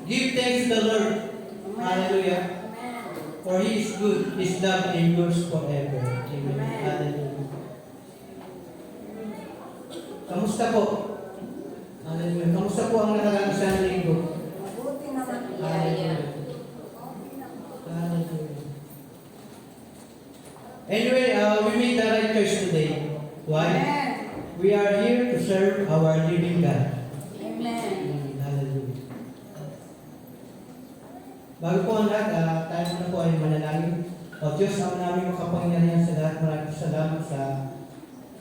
Give thanks to the Lord. Hallelujah. For He is good. His love endures forever. Amen. Hallelujah. Kamusta po? Hallelujah. Kamusta po ang nakaraang isang linggo? Mabuti naman. Hallelujah. Hallelujah. Anyway, we made the right choice today. Why? Amen. We are here to serve our living God. Amen. Hallelujah. Bago po ang lahat, tayo na po ay manalangin. O Diyos, ang namin makapangyarihan sa lahat. Maraming salamat sa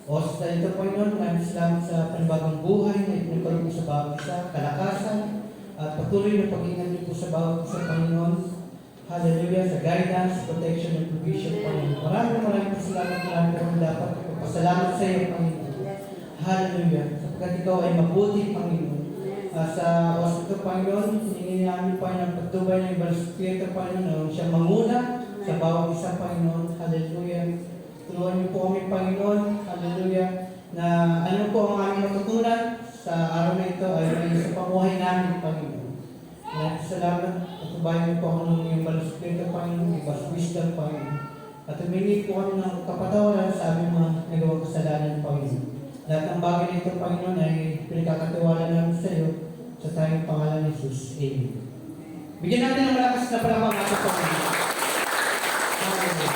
oras na ito, Panginoon. Maraming salamat sa panibagong buhay na ipinagkaroon mo sa bawat isa, kalakasan, at patuloy na pag-ingat niyo po sa bawat isa, Panginoon. Hallelujah, sa guidance, protection, and provision, Panginoon. Maraming salamat, maraming dapat ipagpasalamat sa iyo, Panginoon. Hallelujah. Sapagkat ikaw ay mabuti, Panginoon. Sa oras ito, Panginoon, hiningi namin, Panginoon, pagtubay ng Ibang Espiritu, Panginoon, na siya manguna sa bawat isa, Panginoon. Hallelujah. Tulungan niyo po kami, Panginoon. Hallelujah. Na ano po ang aming matutunan sa araw na ito ay sa pamuhay namin, Panginoon. Maraming salamat. Patubayan niyo po ako ng Ibang Espiritu, Panginoon, Ibang wisdom, Panginoon. At humingi po kami ng kapatawaran sa aming mga nagawang kasalanan, Panginoon. Lahat ng bagay na ito, Panginoon, ay pinagkakatiwala namin sa iyo sa tayong pangalan ni Jesus. Amen. Bigyan natin ng malakas na palakpak natin, Panginoon. Hallelujah.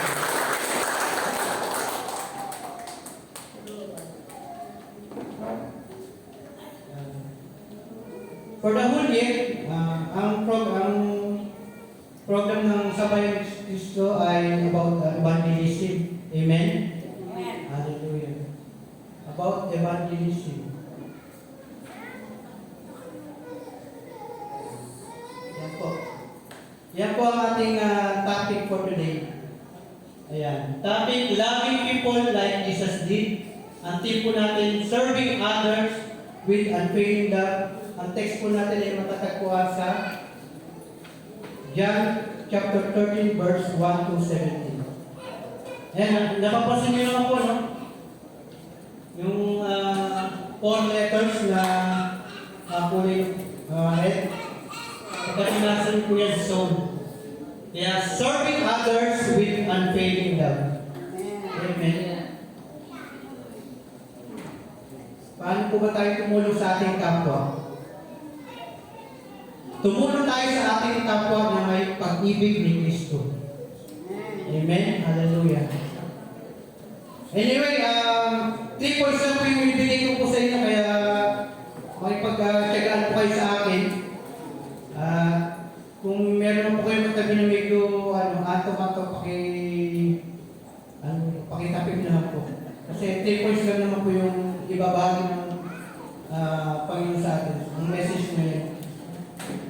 For the whole year, ang program ng Sabayan Kristo ay about evangelism. Amen? Amen. Hallelujah. About evangelism. Yan po. Yan po ang ating topic for today. Ayan. Topic, loving people like Jesus did. Ang team po natin, serving others with unfailing love. Ang text po natin ay matatagpuan sa John chapter 13 verse 1 to 17. Ayan, napapansin niyo naman po, no? Yung 4 letters na kulay red. Pagkatinasan po yan sa zone. Kaya, serving others with unfailing love. Amen. Paano po ba tayo tumulong sa ating kapwa? Tumulong tayo sa ating kapwa na may pag-ibig ni Kristo. Amen. Hallelujah. Anyway, 3 points lang po yung ibigay ko po sa inyo, kaya makipag-checkaan po kayo sa akin. Kung meron po kayo magtabi na medyo ato-ato pakitapin na po. Kasi 3 points lang naman po yung ibabagi ng Panginoon sa atin. Ang message na yun.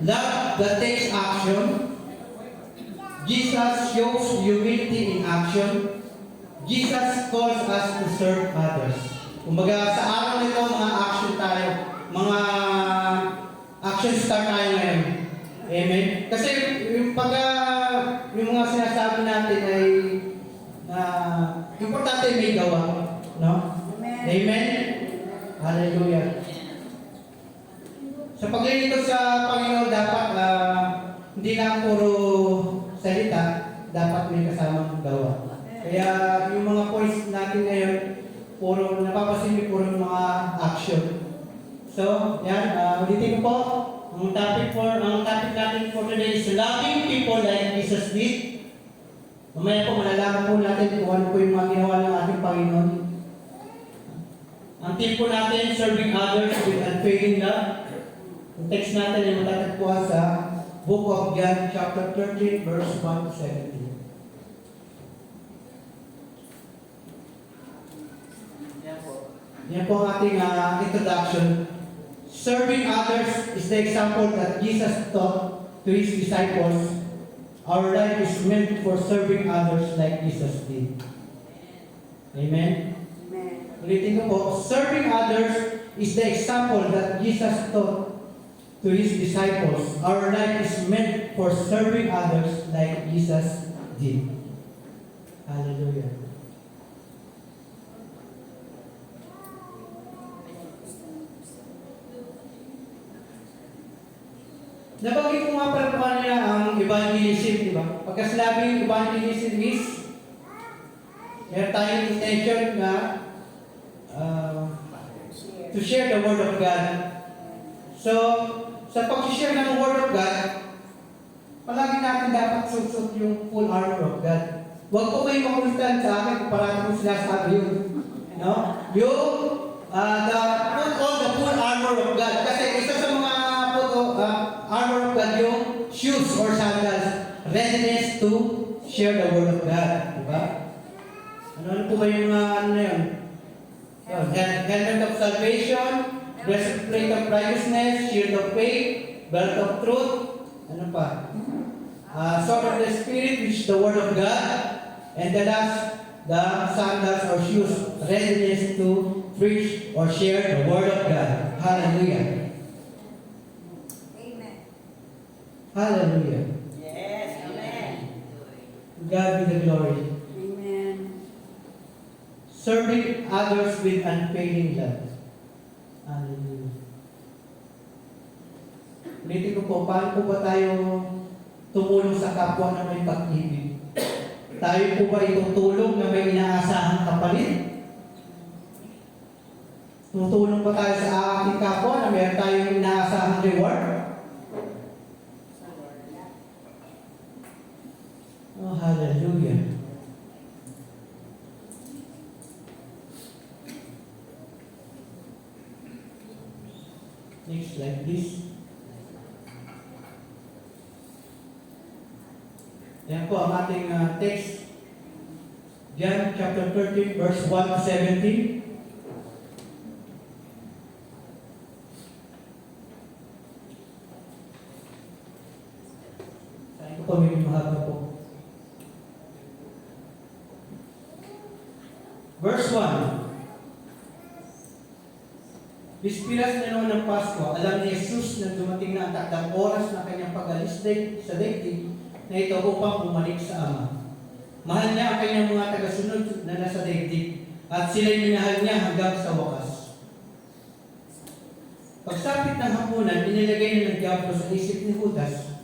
Love that takes action. Jesus shows humility in action. Jesus calls us to serve others. Kumbaga, sa araw nito, mga action tayo. Mga action star tayo ngayon. Amen? Kasi yung mga sinasabi natin ay importante may gawa. No? Amen. Amen? Hallelujah. Sa paglilingkod sa Panginoon, dapat hindi lang puro salita, dapat may kasamang gawa. Kaya yung mga points natin ngayon, puro napapasin niyo puro mga action. So, yan, ulitin ko po, ang topic natin for today is loving people like Jesus did. Mamaya po malalaman po natin kung ano po yung mga ginawa ng ating Panginoon. Ang team po natin, serving others with unfailing love. Ang text natin ay matatagpuan sa Book of John, chapter 13, verse 1 to 17. Yan po ang ating introduction. Serving others is the example that Jesus taught to His disciples. Our life is meant for serving others like Jesus did. Amen? Amen. Ulitin ko po, serving others is the example that Jesus taught to His disciples. Our life is meant for serving others like Jesus did. Hallelujah. Nabanggit ko nga pala kung ano na ang evangelism, di ba? Pagka sinabing evangelism is, meron tayong intention na to share the Word of God. So, sa pag-share ng Word of God, palagi natin dapat susot yung full armor of God. Huwag po kayo makulitan sa akin kung parang kong sinasabi yun. No? Yung put on the full armor of God. Kasi isa sa mga armor of God yung shoes or sandals. Readiness to share the Word of God. Diba? Ano po ba yung ano na yun? Helmet of salvation, breastplate of righteousness, shield of faith, belt of truth, ano pa? Sword of the Spirit, which is the Word of God, and the last, the sandals or shoes, readiness to preach or share the Word of God. Hallelujah. Amen. Hallelujah. Yes. Amen. God be the glory. Amen. Serving others with unfailing love. Hallelujah. Ulitin ko po, paano po ba tayo tumulong sa kapwa na may pag-ibig? Tayo po ba itutulong na may inaasahang kapalit? Tutulong ba tayo sa ating kapwa na mayroon tayong inaasahang reward? Oh, hallelujah. Next slide, please. Yan po ang ating text. John chapter 13, verse 1 to 17. Saan ko po may mahaba po. Verse 1. Bispiras na noon ng Pasko, alam ni Jesus na dumating na ang takdang oras na kanyang pag-alis sa daigdig na ito upang bumalik sa Ama. Mahal niya ang kanyang mga tagasunod na nasa daigdig at sila'y minahal niya hanggang sa wakas. Pagsapit ng hapunan, inilagay niya ng Diablo sa isip ni Judas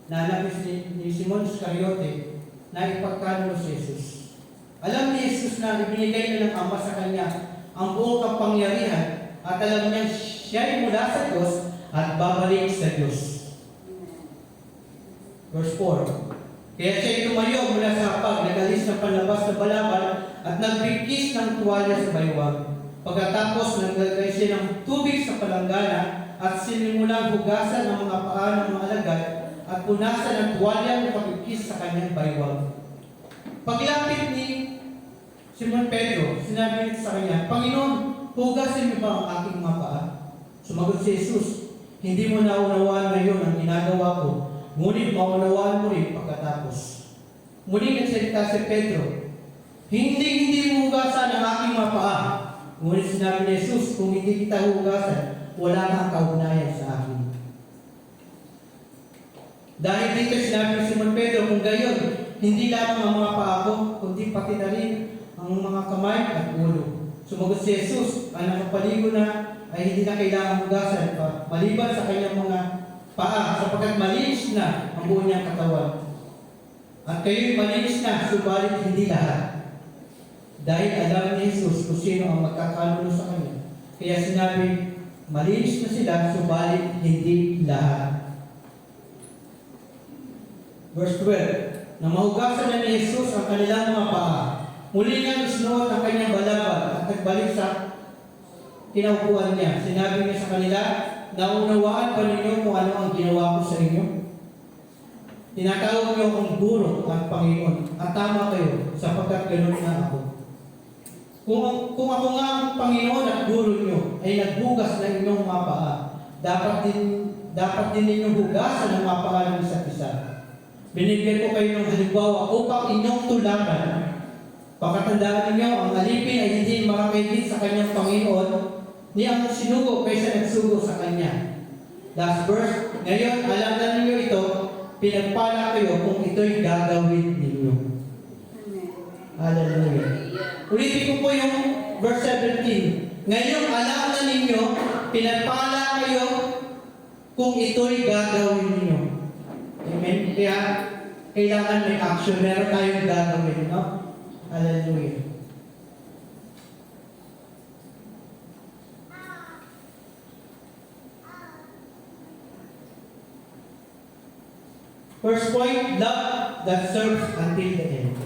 na anak ni Simon Iscariote na ipagkanulo si Jesus. Alam ni Jesus na ibinigay niya ng Ama sa kanya ang buong kapangyarihan at alam niya siya'y mula sa Diyos at babalik sa Diyos. Verse 4. Kaya siya'y tumayo mula sa hapag, nagalis ng panlabas na balabal at nagbigkis ng tuwalya sa baywang. Pagkatapos, naglagay siya ng tubig sa palanggana at sinimulang hugasan ng mga paa ng mga alagad at punasan ng tuwalya na kapigkis sa kanyang baywang. Paglapit ni Simon Pedro, sinabi niya sa kanya, Panginoon, hugasin mo ba ang aking mga paa? Sumagot si Jesus, hindi mo naunawaan ngayon ang ginagawa ko, ngunit maunawaan mo rin pagkatapos. Muling nagsalita si Pedro, hindi mo hugasan ang aking mga paa. Ngunit sinabi ni Jesus, kung hindi kita hugasan, wala kang kaunayan sa akin. Dahil dito sinabi ni Simon Pedro, kung gayon, hindi lamang ang mga paa ko, kundi pati na rin ang mga kamay at ulo. Sumagot si Jesus, ang nakapaligo na ay hindi na kailangan hugasan pa, maliban sa kanyang mga paa, sapagkat malinis na ang buo niyang katawan. At kayo'y malinis na, subalit hindi lahat. Dahil alam ni Jesus kung sino ang magkakanulo sa kanya. Kaya sinabi, malinis na sila, subalit hindi lahat. Verse 12. Na mahugasan na ni Jesus ang kanilang mga paa, muli niyang isinuot ang kanyang balabal at nagbalik sa kinaupuan niya. Sinabi niya sa kanila, naunawaan pa ninyo kung ano ang ginawa ko sa inyo? Tinatawag niyo akong guro at Panginoon at tama kayo sapagkat ganoon na ako. Kung ako nga ang Panginoon at guro niyo ay naghugas ng inyong mga paa, dapat din ninyong hugasan ang mga paa ng isa't isa. Binigyan ko kayo ng halimbawa upang inyong tularan. Pakatandaan ninyo, ang alipin ay hindi makakaigit sa kanyang Panginoon, ni ang sinugo kaysa nagsugo sa kanya. Last verse, ngayon alam na ninyo ito, pinagpala kayo kung ito'y gagawin ninyo. Hallelujah. Ulitin ko po yung verse 17. Ngayon alam na ninyo, pinagpala kayo kung ito'y gagawin ninyo. Amen? Kaya, kailangan may action. Meron tayong gagawin, no? Hallelujah. First point, love that serves until the end.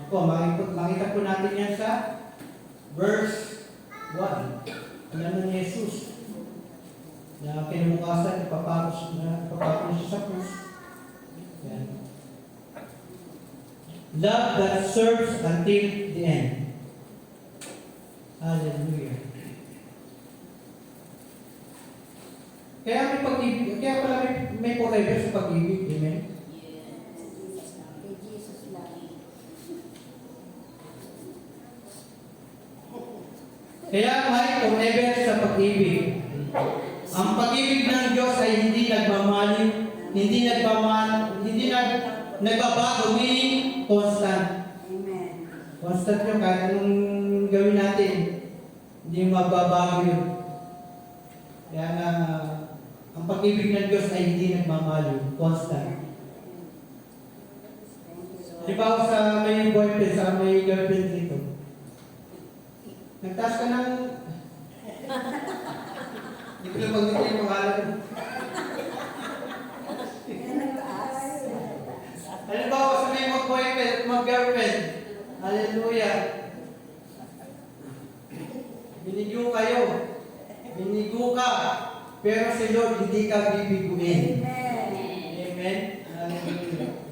Ako, makita po natin yan sa verse 1. Alam na ni Jesus na kinabukasan, ipapako siya sa krus. Yan. Love that serves until the end. Hallelujah. Kaya may pag-ibig, kaya pala may forever sa pag-ibig. Amen? Kay Jesus lang. Kaya may forever sa pag-ibig. Ang pag-ibig ng Diyos ay hindi nagmamaling, hindi nagbabago, meaning constant. Amen. Constant yun, kahit anong gawin natin, hindi magbabago yun. Kaya nga, ang pag-ibig ng Diyos ay hindi nagmamaling, constant. Halimbawa sa may boyfriend, sa may girlfriend dito. Nagtaas ka ng... Hindi ko lang pag-ibig yung pangalan. Halimbawa sa may mag-boyfriend, mag-girlfriend. Hallelujah. Binigo kayo. Binigo ka. Pero si Lord, hindi ka bibiguin. Amen. Amen? Hallelujah.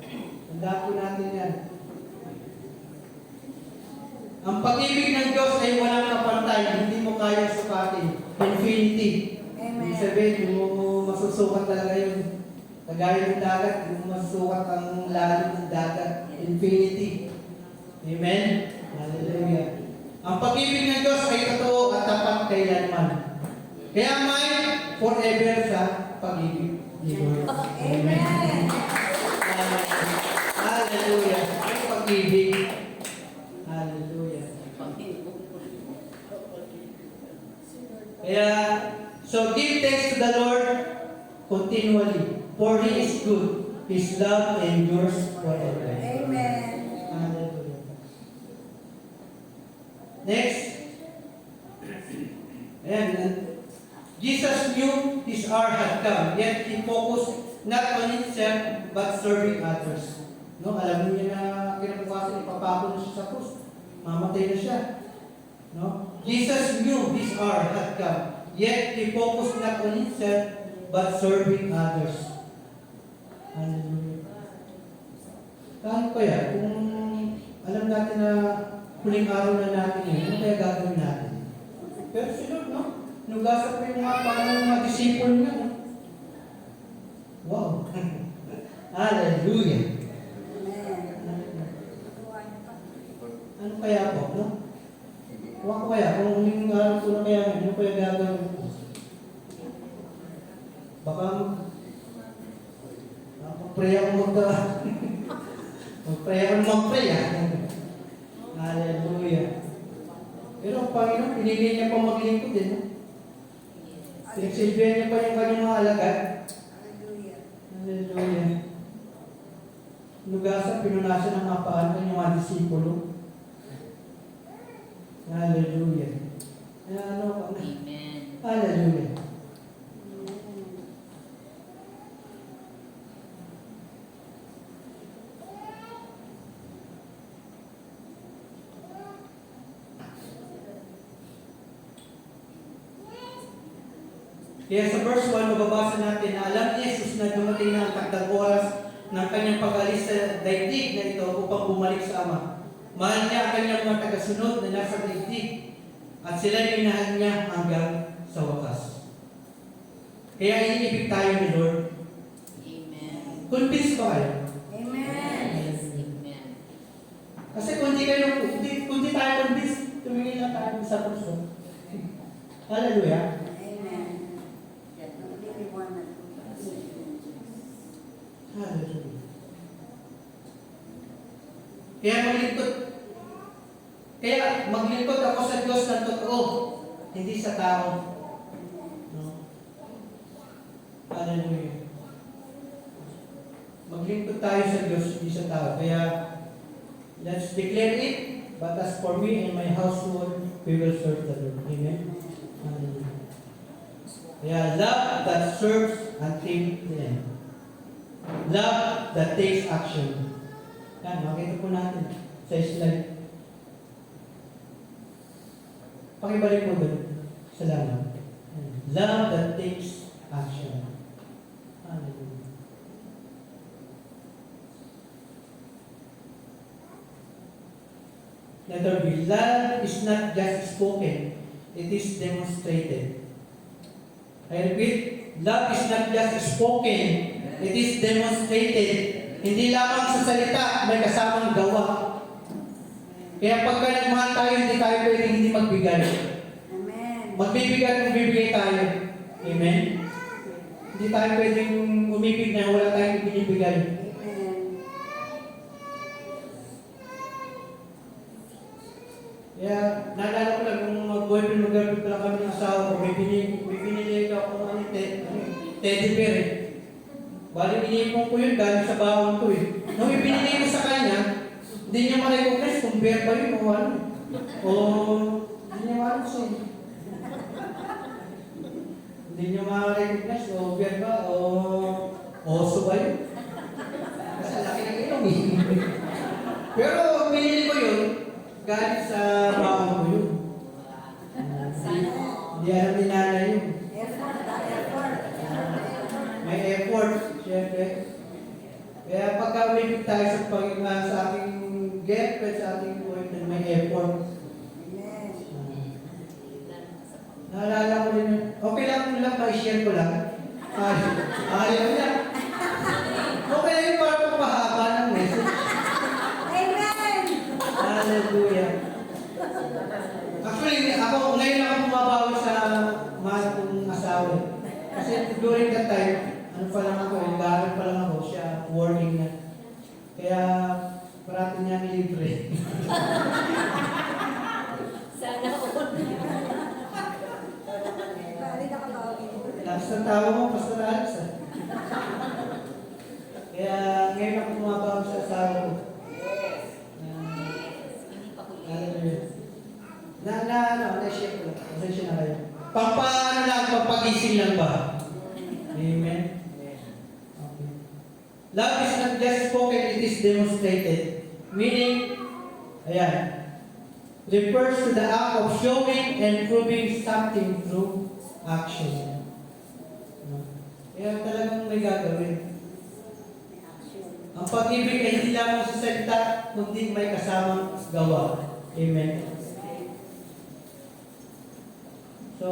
Tandaan po natin yan. Ang pag-ibig ng Diyos ay walang kapantay. Hindi mo kaya sukatin. Infinity. Amen. Ibig sabihin, hindi mo masusukat talaga yun. Kagaya ng dagat, hindi mo masusukat ang lalim ng dagat. Infinity. Amen? Hallelujah. Ang pag-ibig ng Diyos ay totoo at tapat kailanman. Kaya may forever sa pag-ibig ni Lord. Amen. Hallelujah. May pag-ibig. Hallelujah. Kaya, so give thanks to the Lord continually, for He is good. His love endures forever. Amen. Hallelujah. Next. Ayan. Jesus knew His hour had come, yet He focused not on Himself, but serving others. No, alam niyo na kinabukasan, ipapako na siya sa krus. Mamatay na siya. No? Jesus knew His hour had come, yet He focused not on Himself, but serving others. Hallelujah. Kahit kaya, kung alam natin na huling araw na natin yun, ano kaya gagawin natin? Pero si Lord, no? Nugasap ko yung mga disciple niya. No? Wow. Hallelujah. Ano kaya po, no? Huwag ko kaya, kung huling araw ko na kaya, ano kaya gagawin ko? Baka mag-pray ako mag-pray ako mag-pray, Hallelujah. Pero ang Panginoon, pinili niya pa maglingkod din. Pinagsilbihan niya pa yung kanyang mga alagad. Hallelujah. Nugasan, pinunasan ng mga paan ng mga disipulo. Hallelujah. Amen. Hallelujah. Kaya sa verse 1, mababasa natin na alam ni Jesus na dumating na ang takdang oras ng kanyang pag-alis sa daigdig na ito upang bumalik sa Ama. Mahal niya ang kanyang mga tagasunod na nasa daigdig at sila'y minahal niya hanggang sa wakas. Kaya iniibig tayo ni Lord. Amen. Convince ba kayo? Amen. Amen. Kasi kung di tayo convince, tumingin lang tayo sa puso. Hallelujah. Hallelujah. Kaya maglingkod ako sa Diyos ng totoo, hindi sa tao. Hallelujah. Maglingkod tayo sa Diyos, hindi sa tao. Kaya, let's declare it. But as for me and my household, we will serve the Lord. Amen? Hallelujah. Kaya, love that serves until the end. Love that takes action. Yan, makita po natin sa slide. Pakibalik mo doon. Salamat. Love that takes action. Hallelujah. Letter B. Love is not just spoken, it is demonstrated. I repeat, love is not just spoken, it is demonstrated. Hindi lamang sa salita, may kasamang gawa. Kaya pagka nagmahal tayo, hindi tayo pwedeng hindi magbigay. Amen. Magbibigay at magbibigay tayo. Amen? Hindi tayo pwedeng umibig na wala tayong binibigay. Amen. Kaya, naalala ko lang, nung mag-boyfriend, mag-girlfriend pa lang kami ng asawa ko, may binili ako ng teddy bear eh. Bali, inipon ko yun dahil sa bawang ko eh. Nung ibinili ko sa kanya, hindi niya ma-recognize kung bear ba yun o ano. O, hindi niya ma-recognize. Hindi niya ma-recognize o bear ba o oso ba yun. Kasi laki ng ilong eh. Pero binili ko yun, galing sa bawang ko yun. Hindi alam ni nanay yun. Effort, effort. May effort, syempre. Kaya pagka umibig tayo sa ating girlfriend, sa ating boyfriend, may effort. Amen. Naalala ko rin yun. Okay lang ma-share ko lang. Ayaw niya. Okay lang yun para pagpahaba ng message. Amen. Hallelujah. Actually, ako ngayon lang ako bumabawi sa mahal kong asawa. Kasi during that time, ano pa lang ako, nag-aaral pa lang ako, siya working na. Kaya, parati niya libre. Sana all. Balik ako tawagin. Lakas ng tawa mo, Pastor Alex. Kaya, ngayon ako bumabawi sa asawa ko. Hindi pa huli. Hallelujah. Na-share ko lang. Pasensya na kayo. Pampaano lang, pampagising lang ba? Amen? Okay. Love is not just spoken, it is demonstrated. Meaning, ayan, refers to the act of showing and proving something through action. Kaya talagang may gagawin. Ang pag-ibig ay hindi lamang sa salita, kundi may kasamang gawa. Amen? So,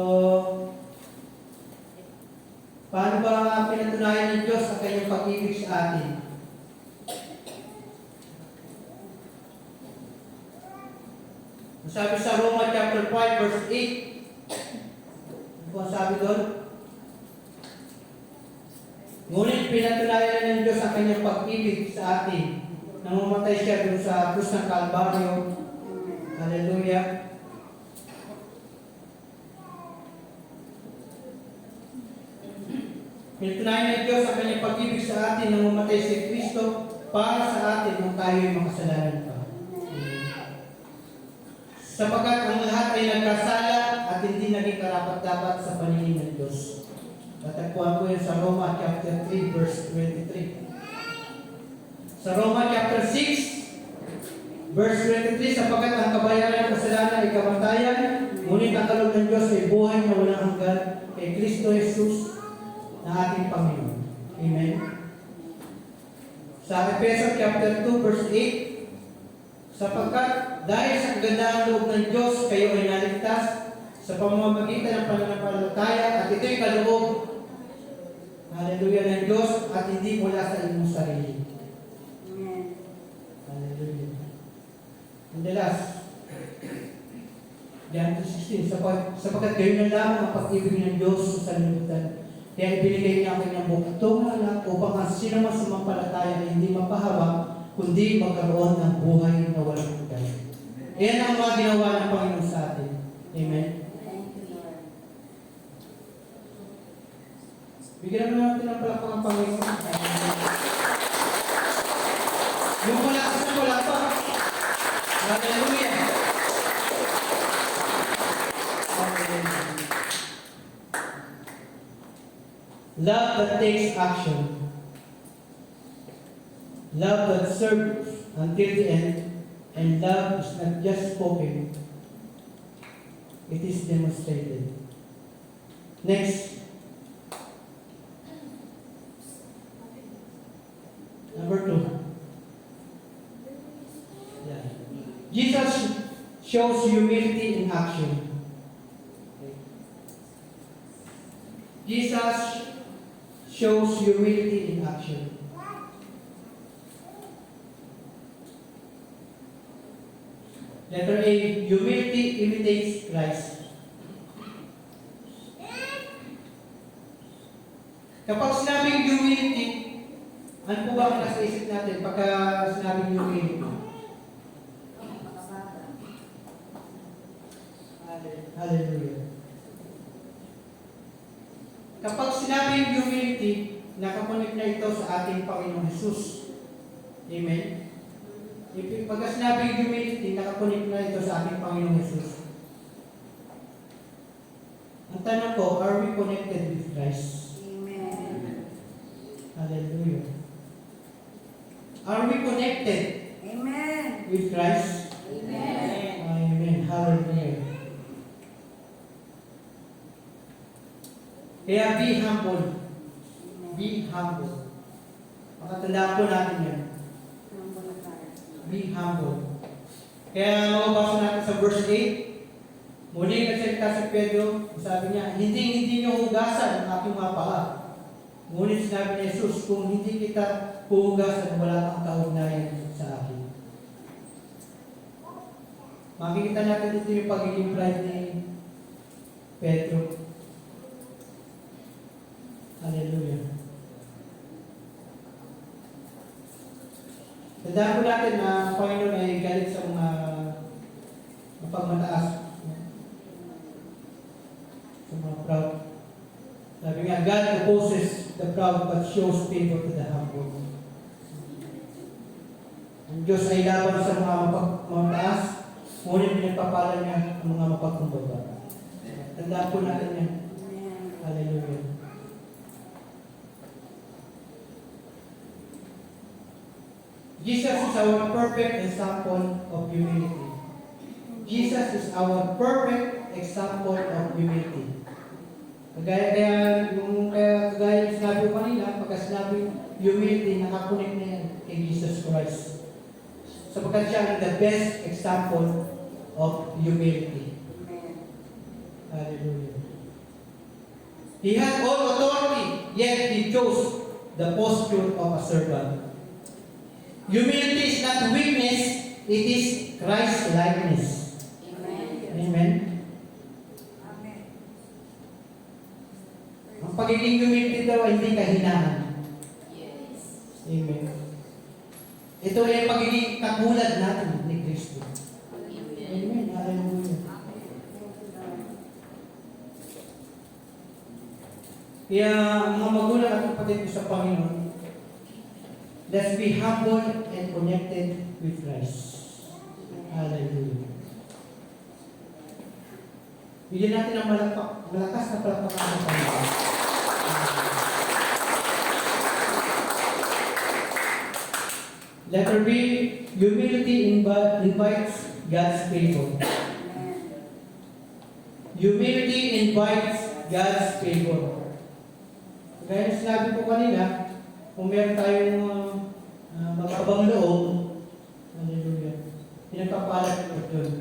paano ba pinatunayan ng Diyos sa kanyang pag-ibig sa atin? Sabi sa Roma chapter 5 verse 8, ano po ang sabi doon? Ngunit pinatunayan ng Diyos ang kanyang pag-ibig sa atin nang mamatay siya doon sa krus ng Kalbaryo. Hallelujah. Pinatunayan ng Diyos ang kanyang pag-ibig sa atin nang mamatay si Kristo para sa atin nung tayo ay makasalanan pa. Sapagkat ang lahat ay nagkasala at hindi naging karapat-dapat sa paningin ng Diyos. Tatagpuan ko yan sa Roma chapter 3 verse 23. Sa Roma chapter 6 verse 23, sapagkat ang kabayaran ng kasalanan ay kamatayan, ngunit ang kaloob ng Diyos ay buhay na walang hanggan kay Kristo Jesus na ating Panginoon. Amen. Sa Efeso chapter 2 verse 8, sapagkat dahil sa kagandahan loob ng Diyos, kayo ay naligtas sa pamamagitan ng pananampalataya at ito'y kaloob, hallelujah, ng Diyos at hindi mula sa inyong sarili. Amen. Hallelujah. And the last, John 16, sapagkat kayo na lamang ang pag-ibig ng Diyos sa sanlibutan. Kaya ibinigay niya ang kanyang buktong anak upang ang sino man sumampalataya ay hindi mapahawa, kundi magkaroon ng buhay na walang hanggan. Iyan ang mga ginawa ng Panginoon sa atin. Amen? Thank you, Lord. Bigyan naman natin ng palakpak ang Panginoon. Yung malakas na palakpak. Hallelujah. Love that takes action. Love that serves until the end. And love is not just spoken, it is demonstrated. Next. Number 2. Yeah. Jesus shows humility in action. Jesus shows humility in action. Letter A, humility imitates Christ. Kapag sinabing humility, ano po ba ang nasa isip natin pagka sinabing humility? Hallelujah. Kapag sinabing humility, nakakonek na ito sa ating Panginoong Jesus. Amen? Pagka sinabing humility, nakakonek na ito sa ating Panginoong Jesus. Ang tanong ko, are we connected with Christ? Amen. Hallelujah. Are we connected Amen. with Christ? Amen. Amen. Hallelujah. Kaya be humble. Be humble. Makatandaan po natin yan. Be humble. Kaya mababasa natin sa verse 8, muli nagsalita si Pedro, sabi niya, hindi niyo hugasan ang aking mga paa. Ngunit sinabi ni Jesus, kung hindi kita hugasan, wala kang kaugnayan sa akin. Makikita natin dito yung pagiging pride ni Pedro. Hallelujah. Tandaan po natin na ang Panginoon ay galit sa mga mapagmataas. Sa mga proud. Sabi nga, God opposes the proud but shows favor to the humble. Ang Diyos ay laban sa mga mapagmataas, ngunit pinagpapala niya ang mga mapagkumbaba. Tandaan po natin yan. Hallelujah. Jesus is our perfect example of humility. Jesus is our perfect example of humility. Kagaya yung sinabi ko kanina, pagka sinabi humility, nakakunik na yan kay Jesus Christ. Sapagkat siya ang the best example of humility. Hallelujah. He had all authority, yet he chose the posture of a servant. Humility is not weakness, it is Christ-likeness. Amen. Ang pagiging humility daw ay hindi kahinaan. Amen. Ito ay pagiging katulad natin ni Kristo. Amen. Hallelujah. Kaya mga magulang at kapatid ko sa Panginoon, let's be humble and connected with Christ. Hallelujah. Bigyan natin ng malakas na palakpakan sa Panginoon. Letter B, humility invites God's favor. Humility invites God's favor. Kaya sinabi ko kanina, kung meron tayong mag-abang loob, hallelujah, pinagpapalat ko doon.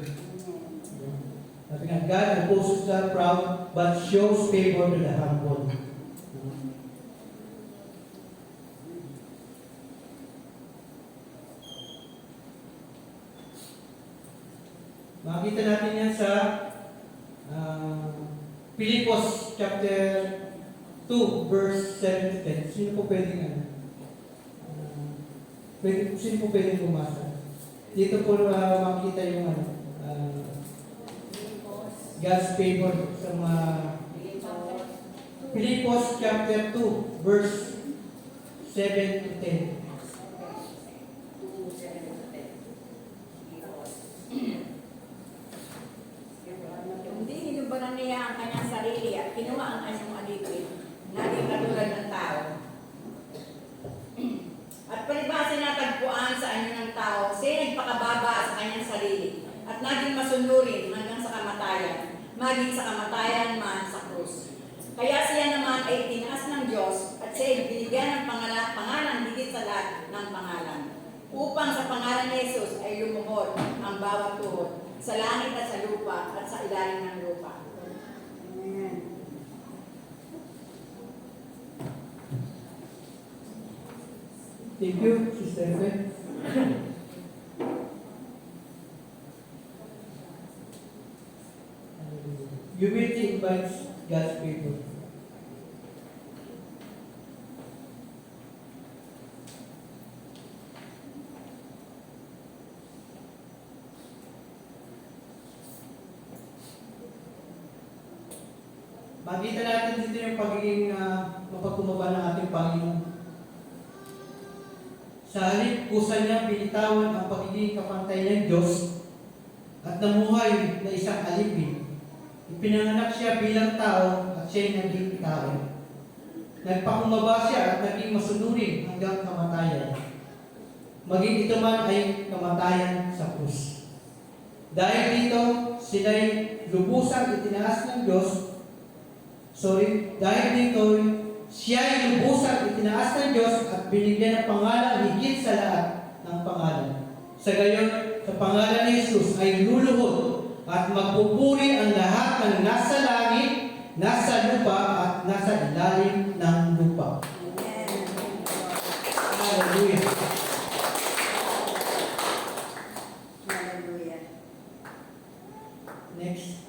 Sabi nga, God opposes the proud, but shows favor to the humble. Makita natin yan sa Philippos chapter 2, verse 7 to 10. Sino po pwedeng sino po pwedeng bumasa? Dito po makita yung God's favor sa mga Philippians chapter 2, verse 7 to 10. Hindi hinubaran niya ang kanyang sarili at kinuha ang kanyang alipin. Naging katulad ng tao. At palibasa natagpuan sa anyo ng tao, siya nagpakababa sa kanyang sarili at naging masunurin hanggang sa kamatayan, maging sa kamatayan man sa krus. Kaya siya naman ay tinaas ng Diyos at siya ay binigyan ng pangalan higit sa lahat ng pangalan. Upang sa pangalan ni Jesus ay lumuhod ang bawat tuhod sa langit at sa lupa at sa ilalim ng lupa. Amen. Thank you, Sister Beth. Humility invites God's people. Makita natin dito yung pagiging mapagkumaba ng ating Panginoon. Sa halip, kusa niya binitawan ang pagiging kapantay ng Diyos at namuhay na isang alipin. Ipinanganak siya bilang tao at siya'y naging tao. Nagpakumaba siya at naging masunurin hanggang kamatayan. Maging ito man ay kamatayan sa krus. Dahil dito, sila'y lubusang itinaas ng Diyos. Dahil dito, siya ay lubusang itinaas ng Diyos at binigyan ng pangalan higit sa lahat ng pangalan. Sa gayon, sa pangalan ni Jesus ay luluhod at magpupuri ang lahat ng nasa langit, nasa lupa at nasa ilalim ng lupa. Amen. Hallelujah. Hallelujah. Next.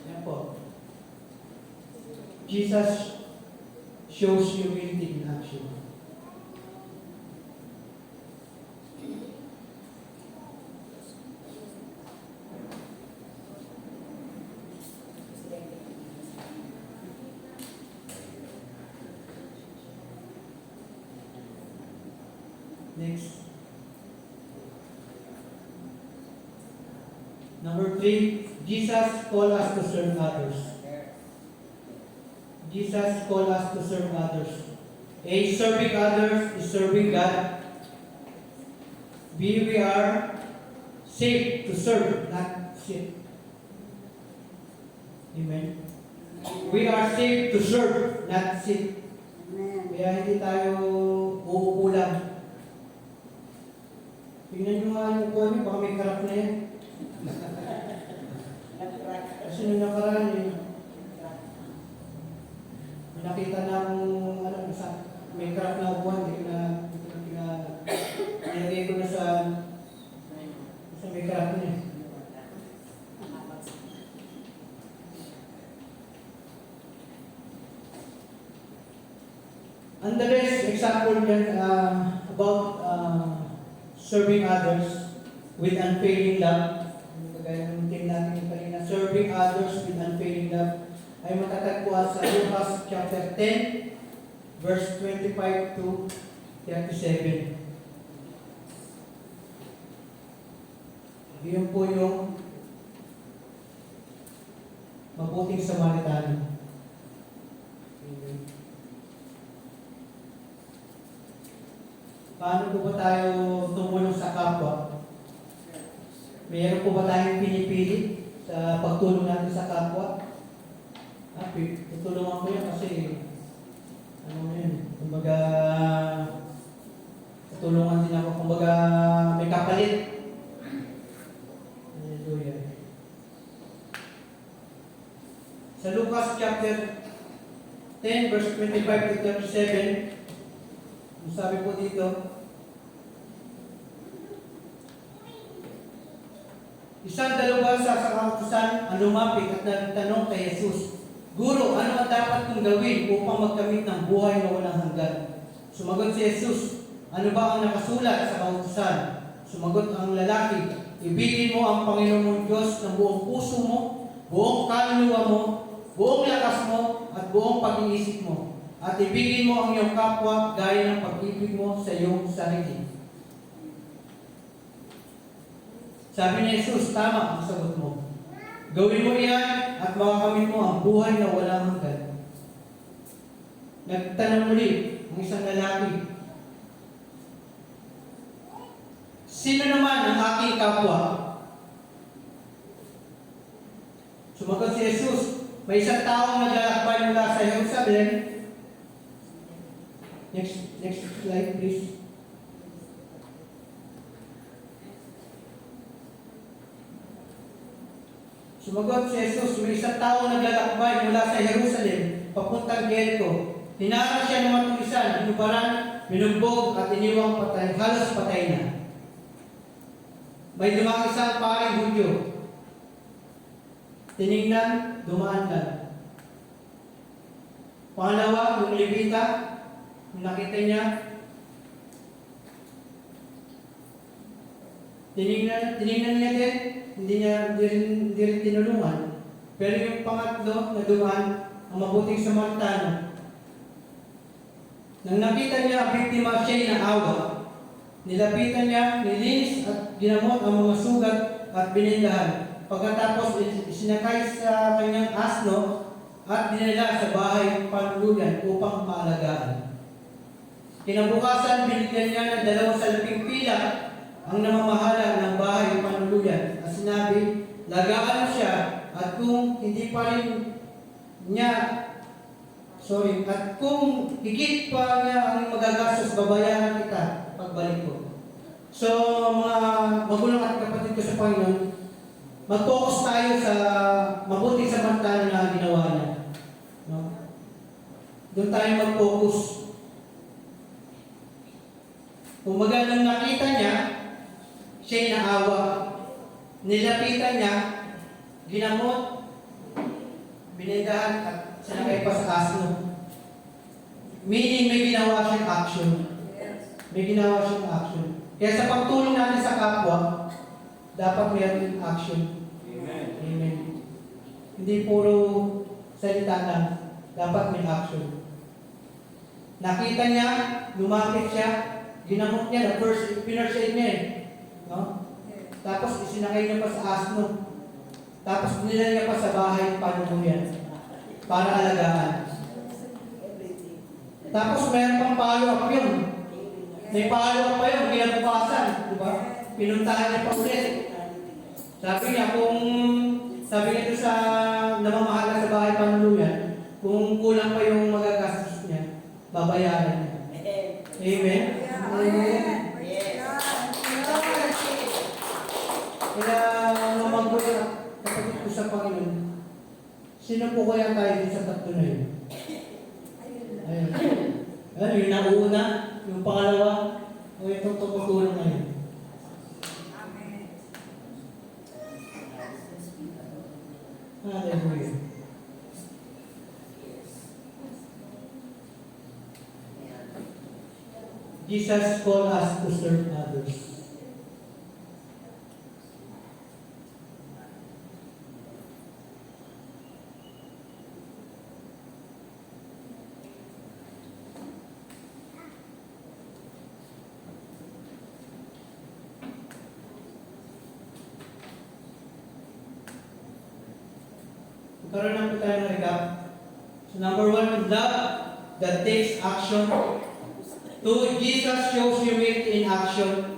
Yan po. Jesus shows humility in action. Next. Number 3, Jesus called us to serve others. Jesus called us to serve others. A, serving others is serving God. B, we are saved to serve, not sit. Amen. We are saved to serve, not sit. Amen. Kaya hindi tayo uupo lang. Tingnan nyo nga yung kuha nyo, baka may karap na yan. Kasi nung nakaraan may nakita na akong may karap na upuan, nilagay ko na sa may karap na yan. And the best example yan about serving others with unfailing love. Kagaya ng team natin kanina, serving others with unfailing love ay matatagpuan sa Lucas chapter 10, verse 25 to 37. Yun po yung mabuting Samaritano. Paano po ba tayo tumulong sa kapwa? Mayroon po ba tayong pinipili sa pagtulong natin sa kapwa? Tutulungan ko yan kasi kumbaga tutulungan din ako, kumbaga may kapalit. Hallelujah. Sa Lucas chapter 10 verse 25 to 37, sabi po dito, isang dalawa sa kautusan ang lumapit at nagtanong kay Jesus, Guro, ano ang dapat kong gawin upang magkamit ng buhay na walang hanggan? Sumagot si Jesus, ano ba ang nakasulat sa kautusan? Sumagot ang lalaki, ibigin mo ang Panginoon mong Diyos ng buong puso mo, buong kaluluwa mo, buong lakas mo, at buong pag-iisip mo. At ibigin mo ang iyong kapwa gaya ng pag-ibig mo sa iyong sarili. Sabi ni Jesus, tama ang sagot mo. Gawin mo iyan at makakamit mo ang buhay na walang hanggan. Nagtanong muli ang isang lalaki, sino naman ang aking kapwa? Sumagot si Jesus, may isang taong naglalakbay mula sa Jerusalem. Next slide please. Sumagot si Jesus, may isang taong naglalakbay mula sa Jerusalem, papuntang Jericho. Hinarang siya ng matulisan, inubaran, minugbog at iniwang patay, halos patay na. May dumang isang paring Hudyo. Tinignan, dumaan lang. Pangalawa, yung Levita, yung nakita niya, tinignan niya din, hindi rin tinulungan. Pero yung pangatlo na dumaan, ang mabuting Samaritano, nang nakita niya ang biktima siya'y naawa, nilapitan niya, nilinis at ginamot ang mga sugat at binindahan. Pagkatapos isinakay sa kanyang asno at dinala sa bahay panluluyan upang maalagaan. Kinabukasan, binigyan niya ng 2 salaping pila ang namamahala ng bahay panluluyan at sinabi, lagaan mo siya at kung hindi pa rin niya at kung higit pa niya ang magagastos, babayaran kita pagbalik ko. So, mga magulang at kapatid ko sa Panginoon, mag-focus tayo sa mabuting samantala na ginawa niya. No? Doon tayo mag-focus. Kung nung nakita niya, siya'y naawa. Nilapitan niya, ginamot, binindahan at sinakay pa sa asno. Meaning may ginawa siyang action. May ginawa siyang action. Kaya sa pagtulong natin sa kapwa, dapat mayroon action. Amen. Amen. Hindi puro salita lang. Dapat may action. Nakita niya, lumapit siya, ginamot niya, pinurse aid niya eh. No? Tapos isinakay niya pa sa asno. Tapos nila niya pa sa bahay panuluyan para alagaan. Tapos mayroon pang follow-up yun. May follow-up pa yun, kinabukasan. Diba? Pinuntahan niya pa ulit. Sabi niya doon sa namamahala sa bahay panuluyan, kung kulang pa yung magagastos niya, babayaran niya. Amen? Amen. Kaya magulang kapatid ko sa Panginoon, sino po kaya tayo sa tatlo na yun? Ayun. Yung nauna, yung pangalawa, o itong tumutulong ngayon. Hallelujah. Jesus called us to serve others. Karoon lang po tayo ng recap. So number 1, love that takes action. 2, Jesus shows humility in action.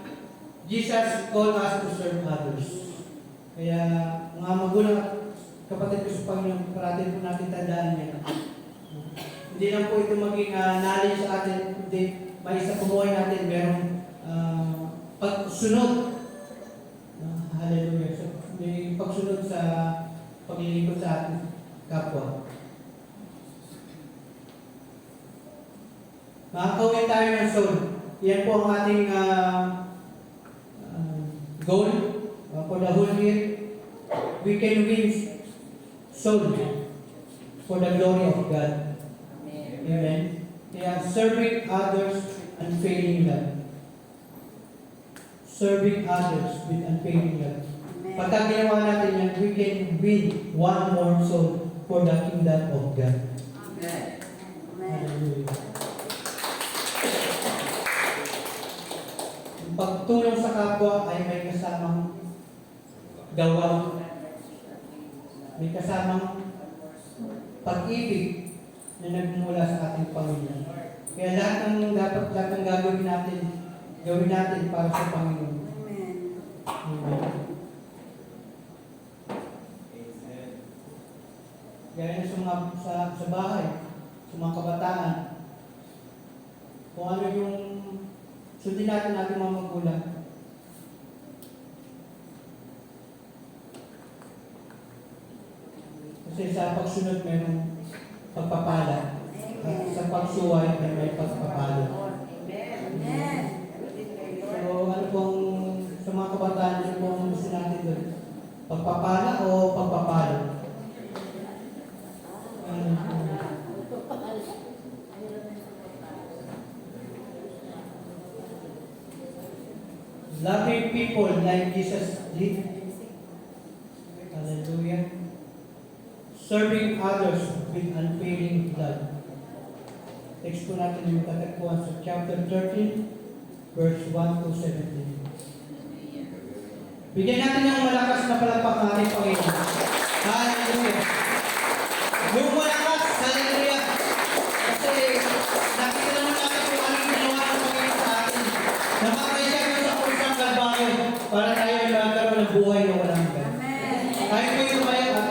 Jesus called us to serve others. Kaya mga magulang at kapatid ko sa Panginoon, parating po natin tandaan niya. Hindi lang po ito maging knowledge sa atin, kundi may isa pumuhay natin, merong pagsunod. Hallelujah. So, may pagsunod sa paglilingkod sa ating kapwa. Makakawin tayo ng soul. Yan po ang ating goal for the whole year. We can win soul for the glory of God. Amen. Kaya serving others unfailing love. Serving others with unfailing love. Pagka ginawa natin yan, we can win one more soul for the kingdom of God. Hallelujah. Ang pagtulong sa kapwa ay may kasamang gawa, may kasamang pag-ibig na nagmula sa ating Panginoon. Kaya lahat ng gagawin natin para sa Panginoon. Amen. Gaya na sa bahay, sa mga kabataan, kung ano yung sundin natin ating mga magulang. Kasi sa pagsunod mayroong pagpapala. At sa pagsuway ay may pagpapalo. So ano pong sa mga kabataan, ano pong gusto natin doon? Pagpapala o pagpapalo? Loving people like Jesus did. Hallelujah. Serving others with unfailing love. Text po natin yung katagpuan sa chapter 13, verse 1 to 17. Bigyan natin ng malakas na palakpak ng ating Panginoon. Hallelujah. Yung malakas, hallelujah. Kasi nakita naman natin kung anong ginawa ng Panginoon sa atin. Namatay siya doon sa kusang Kalbaryo para tayo ay magkaroon ng buhay na walang hanggan. Tayo po yung tumayo at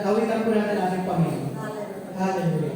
awitan po natin ating Panginoon. Hallelujah.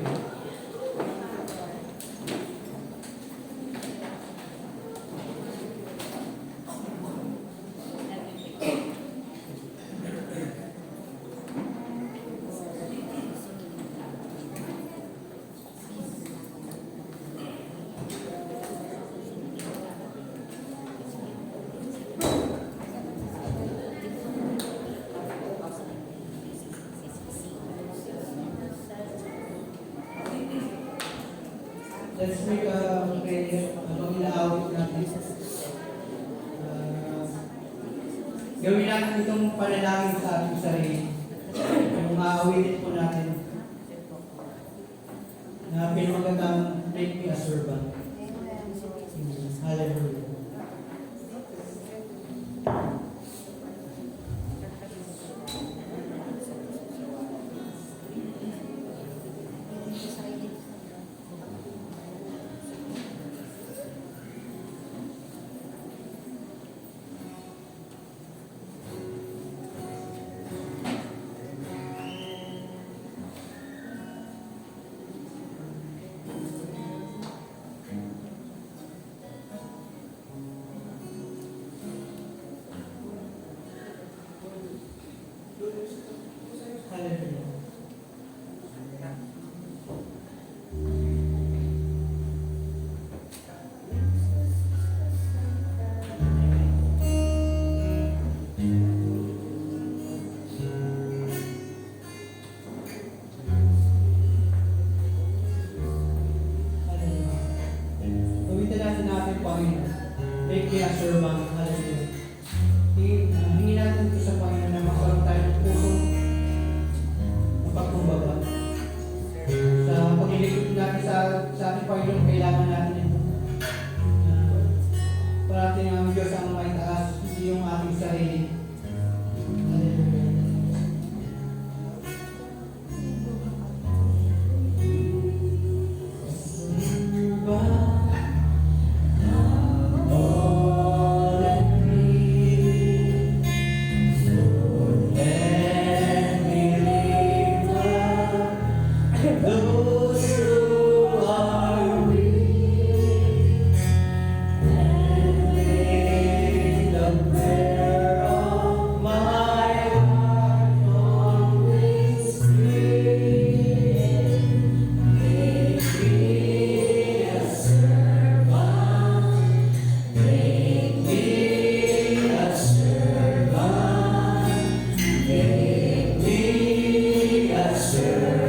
Let's make a prayer habang inaawit natin. Gawin natin itong panalangin sa ating sarili. Yung aawitin po natin na pinamagatang make me a servant. Hallelujah. Hallelujah. Gawin natin natin, Panginoon. Make me a servant. Hallelujah. Hingin natin ito sa Panginoon na makaroon tayo ng pusong pagkumbaba. Sa paglilikod natin sa ating Panginoon, kailangan natin ito. Parating ang Diyos ang may taas, hindi yung ating sarili. Hallelujah. Those who are weak and lay the prayer of my heart on this tree. Make me a servant, make me a servant, make me a servant.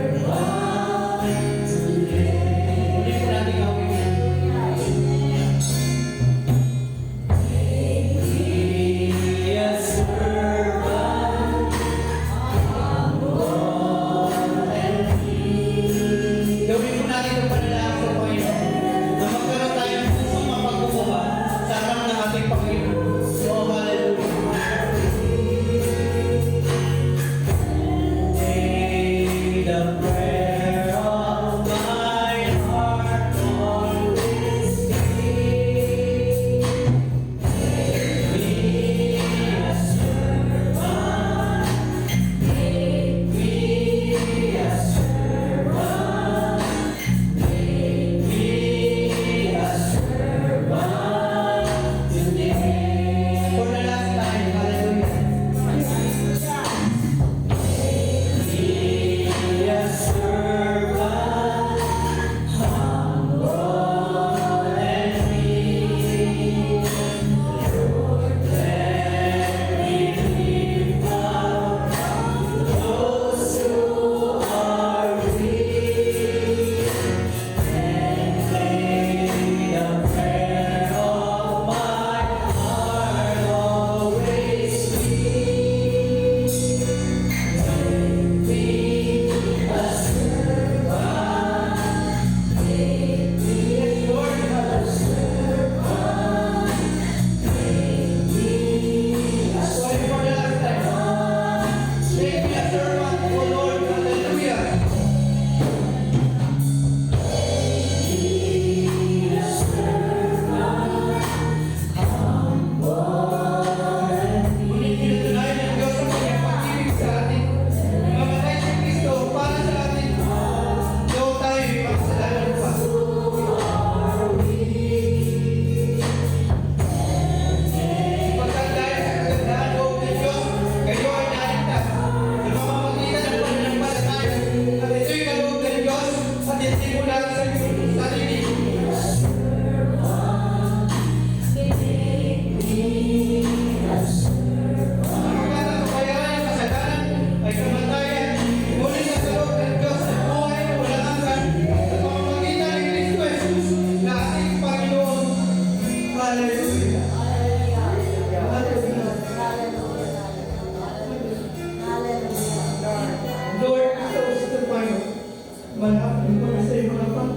malapit po kami sa iyo mga Pag.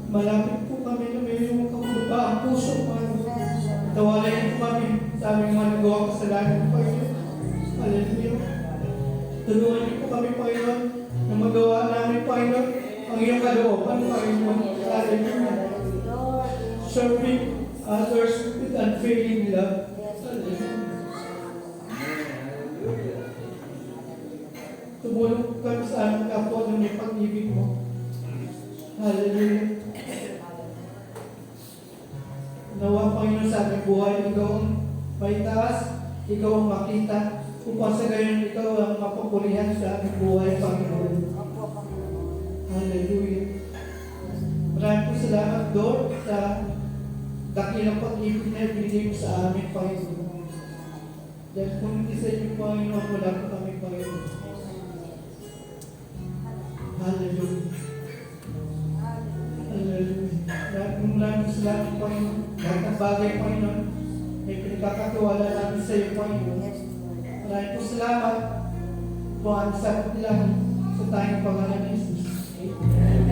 Malapit po kami na mayroong kabuba ang puso, Panginoon. Tawalayan po kami sa aming mga nagawa kasalanan, Panginoon. Hallelujah. Tulungan niyo po kami, Panginoon, na magawa namin, Panginoon, ang iyong kalooban, Panginoon. Hallelujah. Serving others with unfailing love. Hallelujah. Tumulong kami sa aming kapwa ng may pag-ibig mo. Hallelujah. Nawa, Panginoon, sa aming buhay, ikaw ang may taas, ikaw ang makita, upang sa gayon ikaw ang mapapurihan sa aming buhay, Panginoon. Hallelujah. Maraming po salamat, Lord, sa dakilang pag-ibig na ibigay mo sa amin, Panginoon. Dahil kung hindi sa inyo, Panginoon, wala po kami, Panginoon. Hallelujah. Hallelujah. Maraming salamat, Panginoon. Lahat ng bagay, Panginoon, ay pinagkakatiwala namin sa iyo, Panginoon. Maraming po salamat po ang sagot nila sa tayong pangalan ni Jesus. Amen.